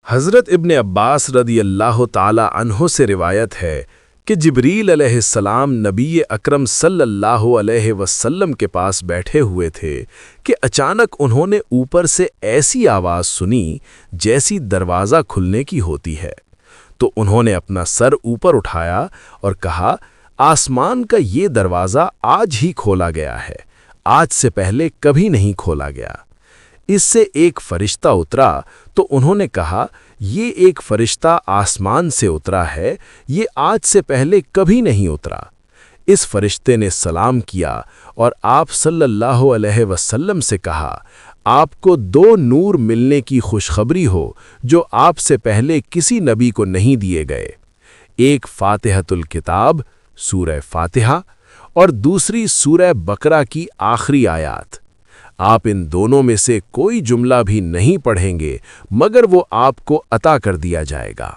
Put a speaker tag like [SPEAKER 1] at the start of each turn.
[SPEAKER 1] हज़रत इब्न अब्बास रदियल्लाहु ताला अन्हो से रिवायत है कि जिब्रील अलैहिस्सलाम नबी अकरम सल्लल्लाहु अलैहि वसल्लम के पास बैठे हुए थे कि अचानक उन्होंने ऊपर से ऐसी आवाज़ सुनी जैसी दरवाज़ा खुलने की होती है। तो उन्होंने अपना सर ऊपर उठाया और कहा, आसमान का ये दरवाज़ा आज ही खोला गया है, आज से पहले कभी नहीं खोला गया। इससे एक फरिश्ता उतरा तो उन्होंने कहा, ये एक फरिश्ता आसमान से उतरा है, ये आज से पहले कभी नहीं उतरा। इस फरिश्ते ने सलाम किया और आप सल्लल्लाहु अलैहि वसल्लम से कहा, आपको 2 नूर मिलने की खुशखबरी हो जो आपसे पहले किसी नबी को नहीं दिए गए। एक फातिहतुल किताब सूरह फातिहा और दूसरी सूरह बकरा की आखिरी आयत। आप इन दोनों में से कोई जुमला भी नहीं पढ़ेंगे मगर वो आपको अता कर दिया जाएगा।